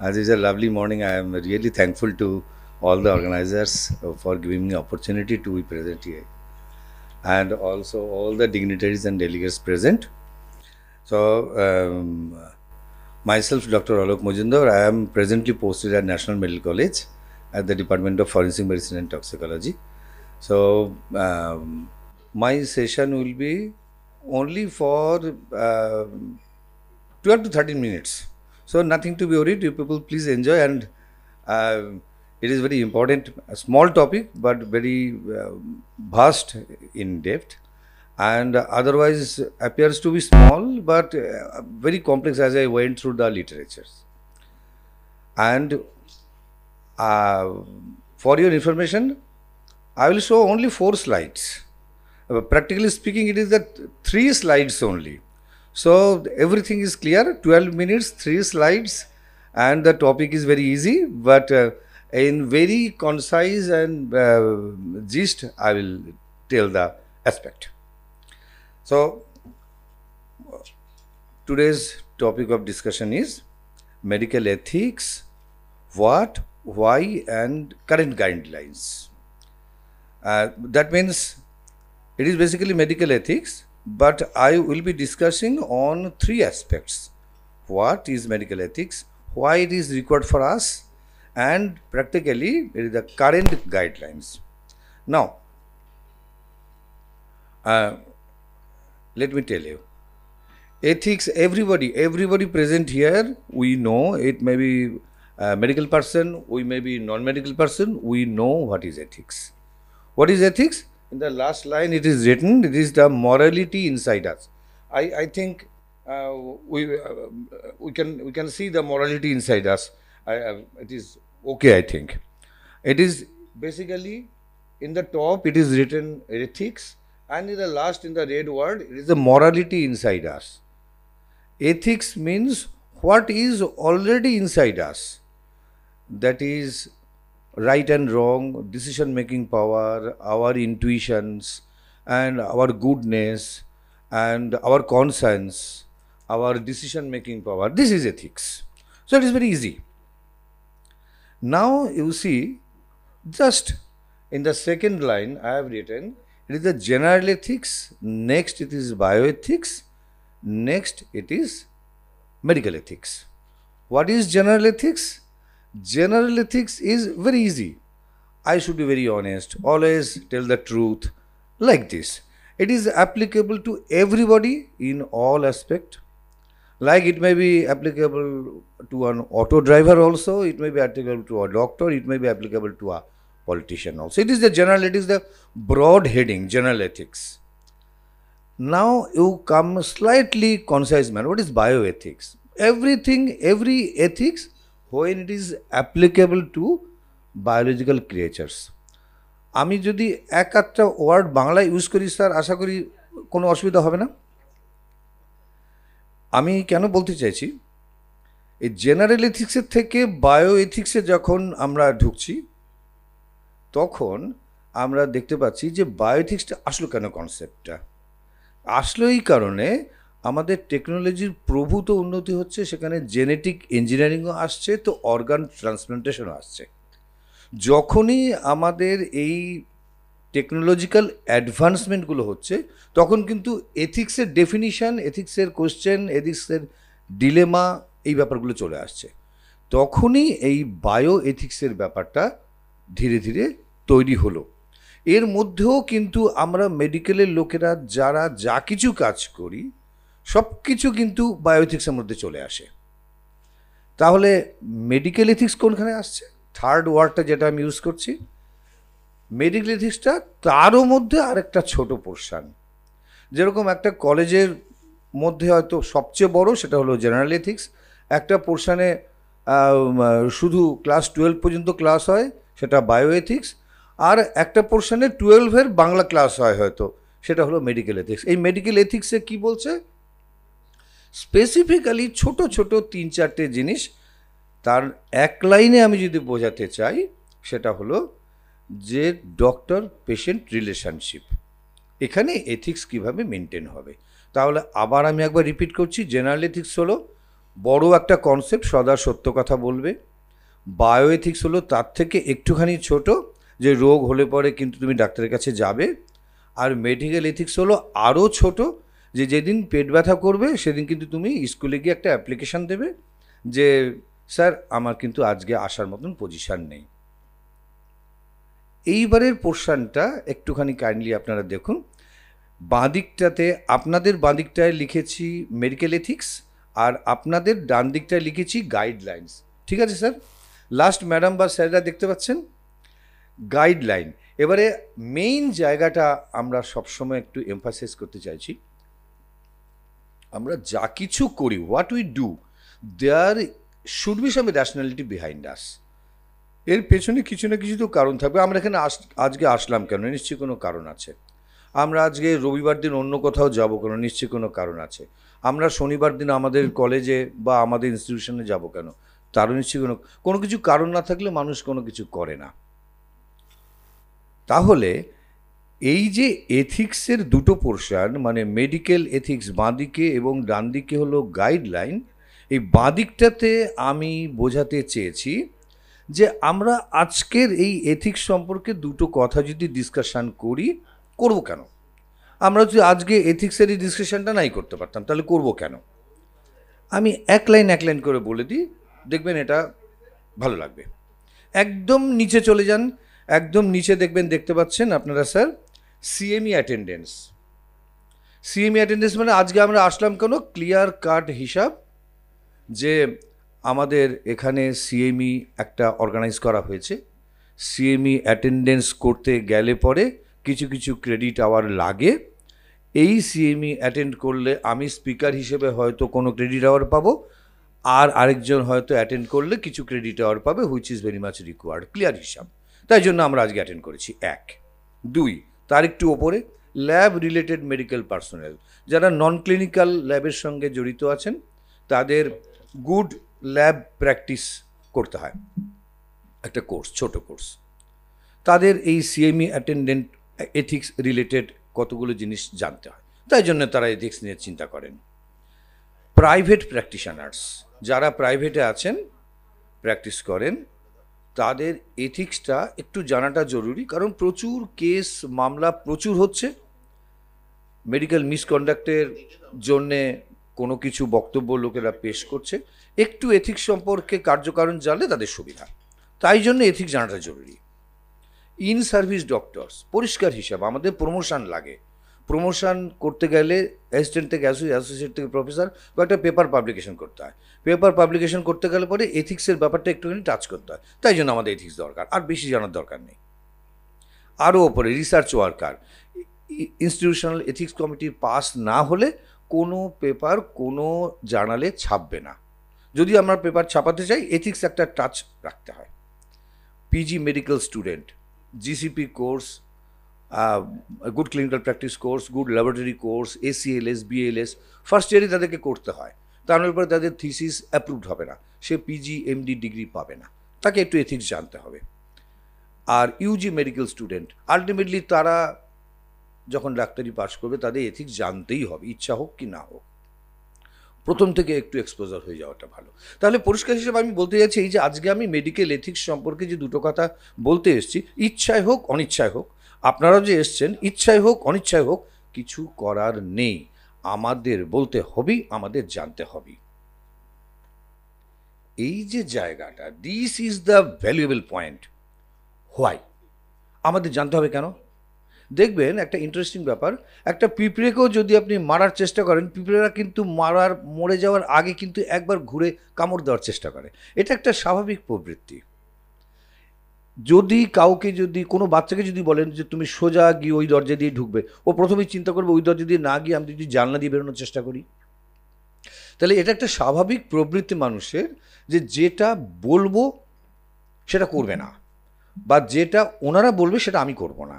As it's a lovely morning, I am really thankful to all the organizers for giving me opportunity to be present here, and also all the dignitaries and delegates present. So, myself, Dr. Alok Mojumdar, I am presently posted at National Medical College at the Department of Forensic Medicine and Toxicology. So, my session will be only for 12 to 13 minutes. So nothing to be worried. You people please enjoy, and uh, it is very important, a small topic but very vast in depth, and otherwise appears to be small but very complex as I went through the literatures. And uh, for your information, I will show only 4 slides. Practically speaking, it is the 3 slides only. So everything is clear, 12 minutes, 3 slides, and the topic is very easy, but in very concise and gist, I will tell the aspect. So today's topic of discussion is medical ethics, what, why, and current guidelines. That means it is basically medical ethics, but I will be discussing on 3 aspects. What is medical ethics, why it is required for us, and practically it is the current guidelines. Now, let me tell you, ethics, everybody present here, we know it may be a medical person, we may be non-medical person, we know what is ethics. What is ethics? In the last line it is written, it is the morality inside us. I think we can see the morality inside us. It is okay, I think. It is basically in the top it is written ethics, and in the last, in the red word, it is the morality inside us. Ethics means what is already inside us. That is right and wrong, decision making power, our intuitions, and our goodness, and our conscience, our decision making power. This is ethics. So it is very easy. Now you see, just in the second line I have written, it is the general ethics, next it is bioethics, next it is medical ethics. What is general ethics? General ethics is very easy. I should be very honest, always tell the truth, like this. It is applicable to everybody in all aspect. Like it may be applicable to an auto driver also, it may be applicable to a doctor, it may be applicable to a politician also. It is the general, it is the broad heading, general ethics. Now you come slightly concise manner. What is bioethics? Everything, every ethics when it is applicable to biological creatures. আমি যদি এক আধটা word Bangla use করি sir, আশা করি কোনো অসুবিধা হবে না। আমি কেন বলতে চাইছি, এই জেনারেল এথিক্সের থেকে বায়ো এথিক্সে যখন আমরা ঢুকছি, তখন আমরা দেখতে পাচ্ছি যে বায়ো এথিক্সটা আসলো কেন কনসেপ্টটা। আসলো এই কারণে আমাদের টেকনোলজির প্রভূত উন্নতি হচ্ছে, সেখানে জেনেটিক ইঞ্জিনিয়ারিংও আসছে, তো অর্গান ট্রান্সপ্লান্টেশনও আসছে। যখনই আমাদের এই টেকনোলজিক্যাল অ্যাডভান্সমেন্টগুলো হচ্ছে, তখন কিন্তু এথিক্সের ডেফিনিশান, এথিক্সের কোশ্চেন, এথিক্সের ডিলেমা, এই ব্যাপারগুলো চলে আসছে। তখনই এই বায়ো এথিক্সের ব্যাপারটা ধীরে ধীরে তৈরি হলো। এর মধ্যেও কিন্তু আমরা মেডিকেলের লোকেরা যারা যা কিছু কাজ করি, সব কিছু কিন্তু বায়োএথিক্সের মধ্যে চলে আসে। তাহলে মেডিকেল এথিক্স কোনখানে আসছে? থার্ড ওয়ার্ডটা যেটা আমি ইউজ করছি, মেডিকেল এথিক্সটা তারও মধ্যে আরেকটা ছোট পোর্শান। যেরকম একটা কলেজের মধ্যে হয়তো সবচেয়ে বড় সেটা হলো জেনারেল এথিক্স, একটা পোর্শানে শুধু ক্লাস 12 পর্যন্ত ক্লাস হয়, সেটা বায়ো এথিক্স, আর একটা পোর্শানে 12-এর বাংলা ক্লাস হয় হয়তো, সেটা হলো মেডিকেল এথিক্স। এই মেডিকেল এথিক্সে কি বলছে? স্পেসিফিক্যালি ছোট ছোট 3-4টে জিনিস, তার এক লাইনে আমি যদি বোঝাতে চাই, সেটা হলো যে ডক্টর পেশেন্ট রিলেশনশিপ, এখানে এথিক্স কিভাবে মেনটেন হবে। তাহলে আবার আমি একবার রিপিট করছি, জেনারেল এথিক্স হলো বড় একটা কনসেপ্ট, সদা সত্য কথা বলবে। বায়ো এথিক্স হলো তার থেকে একটুখানি ছোট, যে রোগ হলে পরে কিন্তু তুমি ডাক্তারের কাছে যাবে। আর মেডিকেল এথিক্স হলো আরও ছোট, যে যেদিন পেট ব্যথা করবে সেদিন কিন্তু তুমি স্কুলে গিয়ে একটা অ্যাপ্লিকেশান দেবে যে স্যার আমার কিন্তু আজকে আসার মতন পজিশান নেই। এইবারের পোর্শনটা একটুখানি কাইন্ডলি আপনারা দেখুন। বাঁদিকটাতে, আপনাদের বাঁদিকটায় লিখেছি মেডিকেল এথিক্স, আর আপনাদের ডান দিকটায় লিখেছি গাইডলাইন্স। ঠিক আছে স্যার? লাস্ট ম্যাডাম বা স্যাররা দেখতে পাচ্ছেন গাইডলাইন। এবারে মেইন জায়গাটা আমরা সবসময় একটু এমফাসাইজ করতে চাইছি, আমরা যা কিছু করি, what we do, there should be some rationality behind us. এর পেছনে কিছু না কিছু তো কারণ থাকবে। আমরা এখানে আজকে আসলাম কেন? নিশ্চয়ই কোনো কারণ আছে। আমরা আজকে রবিবার দিন অন্য কোথাও যাব কেন? নিশ্চয়ই কোনো কারণ আছে। আমরা শনিবার দিন আমাদের কলেজে বা আমাদের ইনস্টিটিউশনে যাব কেন? তারও নিশ্চয়ই কোনো কিছু কারণ না থাকলে মানুষ কোনো কিছু করে না। তাহলে এই যে এথিক্সের দুটো পোর্শন, মানে মেডিকেল এথিক্স বাঁদিকে এবং ডান দিকে হলো গাইডলাইন, এই বাঁদিকটাতে আমি বোঝাতে চেয়েছি যে আমরা আজকের এই এথিক্স সম্পর্কে দুটো কথা যদি ডিসকাশান করবো কেন? আমরা যদি আজকে এথিক্সের এই ডিসকাশানটা নাই করতে পারতাম, তাহলে করবো কেন? আমি এক লাইন করে বলে দিই, দেখবেন এটা ভালো লাগবে। একদম নিচে চলে যান, একদম নিচে দেখতে পাচ্ছেন আপনারা sir CME attendance. CME attendance মানে আজকে আমরা আসলাম কেন? ক্লিয়ার কাট হিসাব যে আমাদের এখানে সিএমই একটা অর্গানাইজ করা হয়েছে। সিএমই অ্যাটেন্ডেন্স করতে গেলে পরে কিছু ক্রেডিট আওয়ার লাগে। এই সিএমই অ্যাটেন্ড করলে আমি স্পিকার হিসেবে হয়তো কোনো ক্রেডিট আওয়ার পাবো, আর আরেকজন হয়তো অ্যাটেন্ড করলে কিছু ক্রেডিট আওয়ার পাবে, which is very much required. Clear হিসাব। তাই জন্য আমরা আজকে অ্যাটেন্ড করেছি। 1, 2, তার একটু ওপরে ল্যাব রিলেটেড মেডিকেল পার্সোনেল, যারা নন ক্লিনিক্যাল ল্যাবের সঙ্গে জড়িত আছেন, তাদের গুড ল্যাব প্র্যাকটিস করতে হয়, একটা কোর্স, ছোট কোর্স। তাদের এই সিএমই অ্যাটেন্ডেন্ট এথিক্স রিলেটেড কতগুলো জিনিস জানতে হয়, তাই জন্য তারা এথিক্স নিয়ে চিন্তা করেন। প্রাইভেট প্র্যাকটিশনার্স, যারা প্রাইভেটে আছেন, প্র্যাকটিস করেন, তাদের এথিক্সটা একটু জানাটা জরুরি, কারণ প্রচুর কেস মামলা প্রচুর হচ্ছে। মেডিকেল মিসকন্ডাক্টের জন্যে কোনো কিছু বক্তব্য লোকেরা পেশ করছে, একটু এথিক্স সম্পর্কে কার্যকারণ জানলে তাদের সুবিধা, তাই জন্য এথিক্স জানাটা জরুরি। ইন সার্ভিস ডক্টরস, পরিষ্কার হিসাব, আমাদের প্রমোশন লাগে। প্রমোশন করতে গেলে অ্যাসিস্ট্যান্ট থেকে অ্যাসোসিয়েট থেকে প্রফেসর কয়েকটা পেপার পাবলিকেশন করতে হয়। পেপার পাবলিকেশন করতে গেলে পরে এথিক্সের ব্যাপারটা একটুখানি টাচ করতে হয়, তাই জন্য আমাদের এথিক্স দরকার, আর বেশি জানার দরকার নেই। আরও ওপরে রিসার্চ ওয়ার্কার, ইনস্টিটিউশনাল এথিক্স কমিটির পাস না হলে কোনো পেপার কোনো জার্নালে ছাপবে না। যদি আমরা পেপার ছাপাতে চাই, এথিক্স একটা টাচ রাখতে হয়। PG medical student, GCP course, good clinical practice course, good laboratory course, ACLS, BLS, first ইয়ারই তাদেরকে করতে হয়। তারপরে তাদের থিসিস অ্যাপ্রুভড হবে না, সে পিজি এমডি ডিগ্রি পাবে না, তাকে একটু এথিক্স জানতে হবে। আর ইউজি মেডিকেল স্টুডেন্ট, আলটিমেটলি তারা যখন ডাক্তারি পাস করবে তাদের এথিক্স জানতেই হবে, ইচ্ছা হোক কি না হোক। প্রথম থেকে একটু এক্সপোজার হয়ে যাওয়াটা ভালো। তাহলে পরিষ্কার হিসেবে আমি বলতে যাচ্ছি, এই যে আজকে আমি মেডিকেল এথিক্স সম্পর্কে যে দুটো কথা বলতে এসেছি, ইচ্ছায় হোক অনিচ্ছায় হোক, আপনারাও যে এসছেন, ইচ্ছায় হোক অনিচ্ছায় হোক, কিছু করার নেই, আমাদের বলতে হবেই, আমাদের জানতে হবে। এই যে জায়গাটা, this is the valuable point. Why আমাদের জানতে হবে কেন? দেখবেন একটা ইন্টারেস্টিং ব্যাপার, একটা পিঁপড়েকেও যদি আপনি মারার চেষ্টা করেন, পিঁপড়েরা কিন্তু মরে যাওয়ার আগে কিন্তু একবার ঘুরে কামড় দেওয়ার চেষ্টা করে। এটা একটা স্বাভাবিক প্রবৃত্তি। যদি কাউকে, যদি কোনো বাচ্চাকে যদি বলেন যে তুমি সোজা গিয়ে ওই দরজা দিয়ে ঢুকবে, ও প্রথমেই চিন্তা করবে ওই দরজা দিয়ে না গিয়ে আমি যদি জানলা দিয়ে বেরোনোর চেষ্টা করি। তাহলে এটা একটা স্বাভাবিক প্রবৃত্তি মানুষের, যে যেটা বলবো সেটা করবে না, বা যেটা ওনারা বলবে সেটা আমি করব না।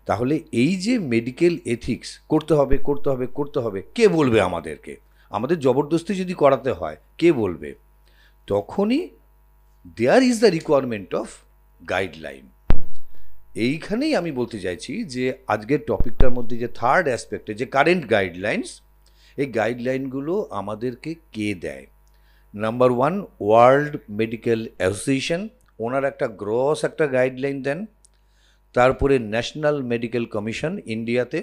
তাহলে এই যে মেডিকেল এথিক্স করতে হবে করতে হবে করতে হবে, কে বলবে আমাদেরকে? আমাদের জবরদস্তি যদি করাতে হয়, কে বলবে? তখনই there is the requirement of guideline. এইখানেই আমি বলতে চাইছি যে আজকের টপিকটার মধ্যে যে থার্ড অ্যাসপেক্টে যে কারেন্ট গাইডলাইন্স, এই গাইডলাইনগুলো আমাদেরকে কে দেয়? নাম্বার 1 ওয়ার্ল্ড মেডিকেল অ্যাসোসিয়েশন, ওনার একটা গ্রস একটা গাইডলাইন দেন। তারপরে ন্যাশনাল মেডিকেল কমিশন ইন্ডিয়াতে,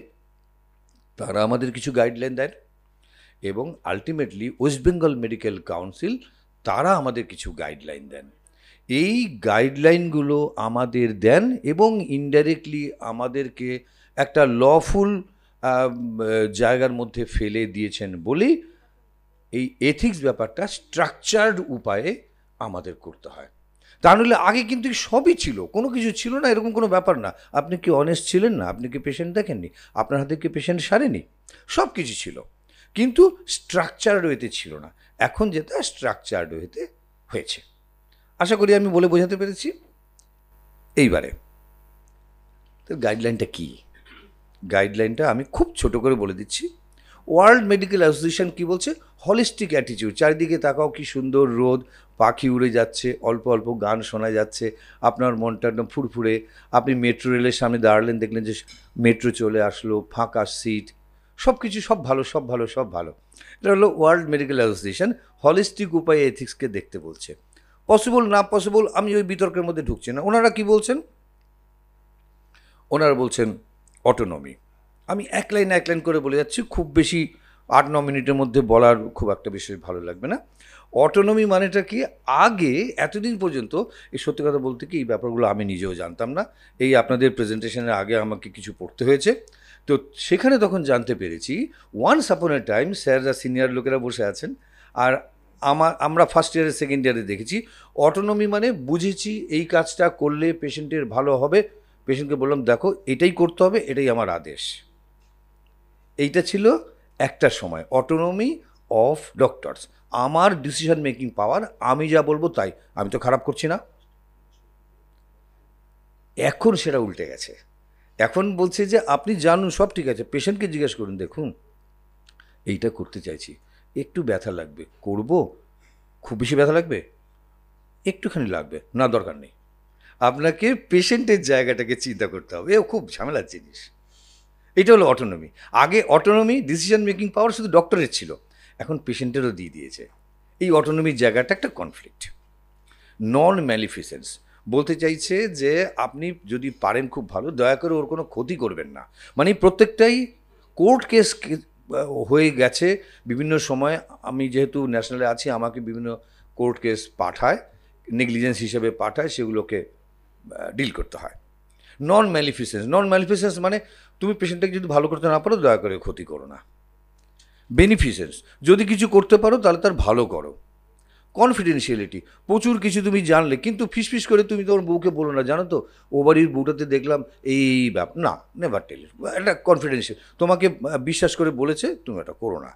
তারা আমাদের কিছু গাইডলাইন দেন। এবং ultimately West Bengal medical council, তারা আমাদের কিছু গাইডলাইন দেন। এই গাইডলাইনগুলো আমাদের দেন এবং ইনডাইরেক্টলি আমাদেরকে একটা লফুল জায়গার মধ্যে ফেলে দিয়েছেন বলেই এই এথিক্স ব্যাপারটা স্ট্রাকচার্ড উপায়ে আমাদের করতে হয়। তা নাহলে আগে কিন্তু সবই ছিল, কোনো কিছু ছিল না এরকম কোনো ব্যাপার না। আপনি কি অনেস্ট ছিলেন না? আপনি কি পেশেন্ট দেখেননি? আপনার হাতে কি পেশেন্ট সারেনি? সব কিছু ছিল, কিন্তু স্ট্রাকচার্ড ওয়েতে ছিল না। এখন যেটা স্ট্রাকচার্ড ওয়েতে হয়েছে, আশা করি আমি বলে বোঝাতে পেরেছি। এইবারে তো গাইডলাইনটা কী? গাইডলাইনটা আমি খুব ছোট করে বলে দিচ্ছি। ওয়ার্ল্ড মেডিকেল অ্যাসোসিয়েশন কী বলছে? Holistic attitude. চারিদিকে তাকাও, কি সুন্দর রোদ, পাখি উড়ে যাচ্ছে, অল্প অল্প গান শোনা যাচ্ছে, আপনার মনটা একদম ফুরফুরে। আপনি মেট্রো রেলের সামনে দাঁড়ালেন, দেখলেন যে মেট্রো চলে আসলো, ফাঁকা সিট, সব কিছু, সব ভালো, সব ভালো, সব ভালো। এটা হলো ওয়ার্ল্ড মেডিকেল অ্যাসোসিয়েশন হলিস্টিক উপায়ে এথিক্সকে দেখতে বলছে। পসিবল না পসিবল আমি ওই বিতর্কের মধ্যে ঢুকছি না। ওনারা কি বলছেন? ওনারা বলছেন অটোনমি। আমি এক লাইন করে বলে যাচ্ছি, খুব বেশি 8-9 মিনিটের মধ্যে বলার খুব একটা বেশি ভালো লাগবে না। অটোনমি মানেটা কি? আগে এতদিন পর্যন্ত এই সত্যি কথা বলতে কি এই ব্যাপারগুলো আমি নিজেও জানতাম না। এই আপনাদের প্রেজেন্টেশনের আগে আমাকে কিছু পড়তে হয়েছে, তো সেখানে তখন জানতে পেরেছি ওয়ান্স আপন এ টাইম স্যাররা, সিনিয়র লোকেরা বসে আছেন, আর আমরা ফার্স্ট ইয়ারে সেকেন্ড ইয়ারে দেখেছি অটোনমি মানে বুঝেছি এই কাজটা করলে পেশেন্টের ভালো হবে। পেশেন্টকে বললাম দেখো এটাই করতে হবে, এটাই আমার আদেশ। এইটা ছিল একটা সময় অটোনমি অফ ডক্টরস, আমার ডিসিশন মেকিং পাওয়ার, আমি যা বলবো তাই, আমি তো খারাপ করছি না। এখন সেটা উল্টে গেছে। এখন বলছে যে আপনি জানুন, সব ঠিক আছে, পেশেন্টকে জিজ্ঞেস করুন, দেখুন এইটা করতে চাইছি, একটু ব্যথা লাগবে, করব? খুব বেশি ব্যথা লাগবে? একটুখানি লাগবে, না দরকার নেই। আপনাকে পেশেন্টের জায়গাটাকে চিন্তা করতে হবে, এও খুব ঝামেলার জিনিস। এটা হলো অটোনমি। আগে অটোনমি, ডিসিশন মেকিং পাওয়ার শুধু ডক্টরের ছিল, এখন পেশেন্টেরও দিয়ে দিয়েছে। এই অটোনমির জায়গাটা একটা কনফ্লিক্ট। নন ম্যালিফিসেন্স বলতে চাইছে যে আপনি যদি পারেন খুব ভালো, দয়া করে ওর কোনো ক্ষতি করবেন না। মানে প্রত্যেকটাই কোর্ট কেস হয়ে গেছে বিভিন্ন সময়। আমি যেহেতু ন্যাশনালে আছি, আমাকে বিভিন্ন কোর্ট কেস পাঠায়, নেগলিজেন্স হিসেবে পাঠায়, সেগুলোকে ডিল করতে হয়। নন ম্যালিফিসেন্স মানে তুমি পেশেন্টটাকে যদি ভালো করতে না পারো, দয়া করে ক্ষতি করো না। বেনিফিসেন্স, যদি কিছু করতে পারো তাহলে তার ভালো করো। কনফিডেন্সিয়ালিটি, প্রচুর কিছু তুমি জানলে কিন্তু ফিসফিস করে তুমি তোমার বউকে বলো না, জানো তো ও বাড়ির বউটাতে দেখলাম এই ব্যাপার, না, নেভার টেল। একটা কনফিডেন্সিয়াল, তোমাকে বিশ্বাস করে বলেছে, তুমি এটা করো না।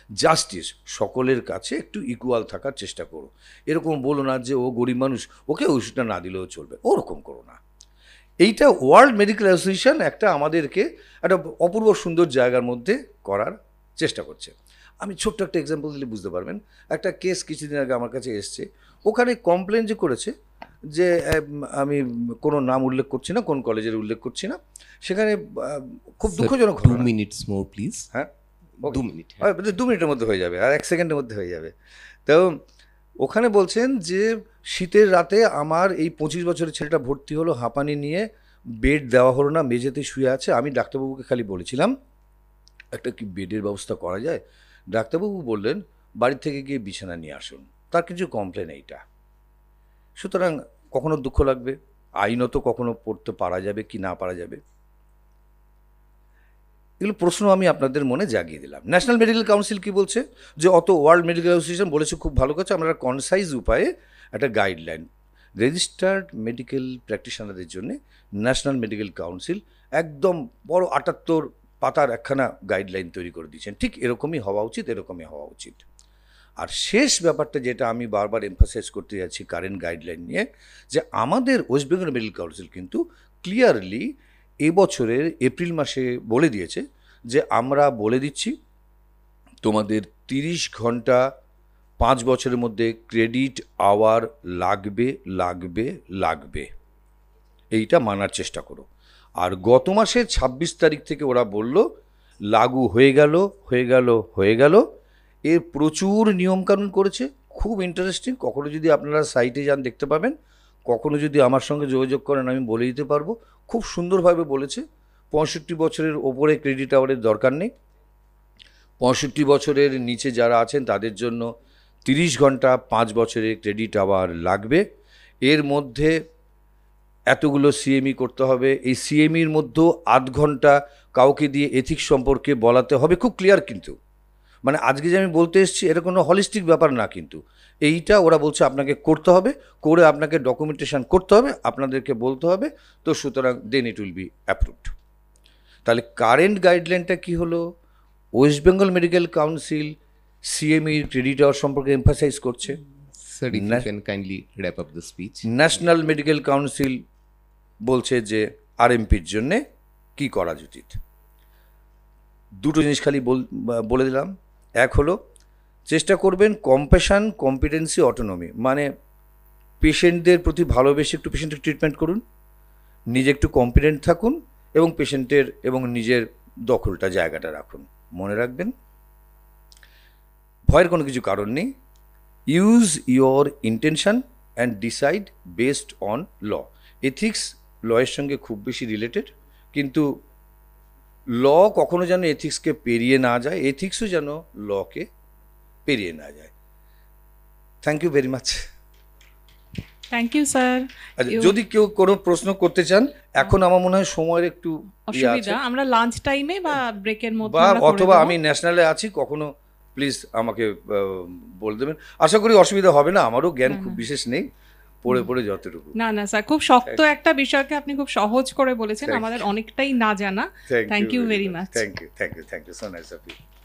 জাস্টিস, সকলের কাছে একটু ইকুয়াল থাকার চেষ্টা করো। এরকম বলো না যে ও গরিব মানুষ, ওকে ওষুধটা না দিলেও চলবে, ওরকম করো না। এইটা ওয়ার্ল্ড মেডিকেল অ্যাসোসিয়েশন একটা আমাদেরকে একটা অপূর্ব সুন্দর জায়গার মধ্যে করার চেষ্টা করছে। আমি ছোট্ট একটা এক্সাম্পল দিলে বুঝতে পারবেন। একটা কেস কিছুদিন আগে আমার কাছে এসছে, ওখানে কমপ্লেন যে করেছে যে আমি কোনো নাম উল্লেখ করছি না, কোন কলেজের উল্লেখ করছি না, সেখানে খুব দুঃখজনক। 2 minutes more please. হ্যাঁ, 2 minutes. 2 মিনিটের মধ্যে হয়ে যাবে, আর 1 সেকেন্ডের মধ্যে হয়ে যাবে। তো ওখানে বলছেন যে শীতের রাতে আমার এই 25 বছরের ছেলেটা ভর্তি হলো হাঁপানি নিয়ে, বেড দেওয়া হলো না, মেঝেতে শুয়ে আছে। আমি ডাক্তারবাবুকে খালি বলেছিলাম একটা কি বেডের ব্যবস্থা করা যায়? ডাক্তারবাবু বললেন বাড়ির থেকে গিয়ে বিছানা নিয়ে আসুন। তার কিছু কমপ্লেন এইটা। সুতরাং কখনো দুঃখ লাগবে, আইনত কখনো পড়তে পারা যাবে কি না পারা যাবে, এগুলো প্রশ্ন আমি আপনাদের মনে জাগিয়ে দিলাম। ন্যাশনাল মেডিকেল কাউন্সিল কি বলছে? যে অত ওয়ার্ল্ড মেডিকেল অ্যাসোসিয়েশন বলেছে খুব ভালো কথা, আমরা কনসাইজ উপায়ে একটা গাইডলাইন রেজিস্টার্ড মেডিকেল প্র্যাকটিশনারদের জন্য ন্যাশনাল মেডিকেল কাউন্সিল একদম বড় 78 পাতার একখানা গাইডলাইন তৈরি করে দিয়েছেন। ঠিক এরকমই হওয়া উচিত, এরকমই হওয়া উচিত। আর শেষ ব্যাপারটা যেটা আমি বারবার এমফাসাইজ করতে যাচ্ছি কারেন্ট গাইডলাইন নিয়ে, যে আমাদের ওয়েস্ট বেঙ্গল মেডিকেল কাউন্সিল কিন্তু ক্লিয়ারলি এবছরের এপ্রিল মাসে বলে দিয়েছে যে আমরা বলে দিচ্ছি তোমাদের 30 ঘন্টা 5 বছরের মধ্যে ক্রেডিট আওয়ার লাগবে লাগবে লাগবে, এইটা মানার চেষ্টা করো। আর গত মাসের 26 তারিখ থেকে ওরা বলল লাগু হয়ে গেল হয়ে গেল হয়ে গেল, এর প্রচুর নিয়মকানুন করেছে, খুব ইন্টারেস্টিং। কখনো যদি আপনারা সাইটে যান দেখতে পাবেন, কখনো যদি আমার সঙ্গে যোগাযোগ করেন আমি বলে দিতে পারবো। খুব সুন্দরভাবে বলেছে। 65 বছরের ওপরে ক্রেডিট আওয়ারের দরকার নেই। 65 বছরের নিচে যারা আছেন তাদের জন্য 30 ঘন্টা 5 বছরের ক্রেডিট আওয়ার লাগবে। এর মধ্যে এতগুলো সিএমই করতে হবে। এই সিএমইর মধ্যেও 8 ঘন্টা কাউকে দিয়ে এথিক্স সম্পর্কে বলাতে হবে, খুব ক্লিয়ার। কিন্তু মানে আজকে যে আমি বলতে এসেছি এটা কোনো হলিস্টিক ব্যাপার না, কিন্তু এইটা ওরা বলছে আপনাকে করতে হবে, করে আপনাকে ডকুমেন্টেশন করতে হবে, আপনাদেরকে বলতে হবে। তো সুতরাং then it will be approved. তাহলে কারেন্ট গাইডলাইনটা কি হলো? ওয়েস্ট বেঙ্গল মেডিকেল কাউন্সিল সিএমইর ক্রেডিট আওয়ার সম্পর্কে এমফাসাইজ করছে। Sir, if you can kindly wrap up the speech. National medical council বলছে যে আরএমপির জন্যে কি করা উচিত। দুটো জিনিস খালি বলে দিলাম। এক হলো চেষ্টা করবেন কম্প্যাশন, কম্পিটেন্সি, অটোনমি, মানে পেশেন্টদের প্রতি ভালোবেসে একটু পেশেন্টের ট্রিটমেন্ট করুন, নিজে একটু কম্পিটেন্ট থাকুন এবং পেশেন্টের এবং নিজের দখলটা জায়গাটা রাখুন। মনে রাখবেন ভয়ের কোনো কিছু কারণ নেই। Use your intention and decide based on law. Ethics লয়ের সঙ্গে খুব বেশি রিলেটেড, কিন্তু ল কখনো যেন এথিক্সকে পেরিয়ে না যায়, এথিক্সও যেন লকে পেরিয়ে না যায়। Thank you very much. Thank you sir. আচ্ছা, যদি কেউ কোনো প্রশ্ন করতে চান, এখন আমার মনে হয় সময়ের একটু অসুবিধা, আমরা লাঞ্চ টাইমে বা ব্রেকের মধ্যে বা আমরা করে অথবা দেবো। আমি ন্যাশনালে আছি, কখনো প্লিজ আমাকে বলে দেবেন। আশা করি অসুবিধা হবে না, আমারও জ্ঞান খুব বিশেষ নেই, পড়ে পড়ে যতটুকু। না না স্যার, খুব শক্ত একটা বিষয়কে আপনি খুব সহজ করে বলেছেন, Thank you. আমাদের অনেকটাই না জানা। Thank you very much. Thank you so nice of you.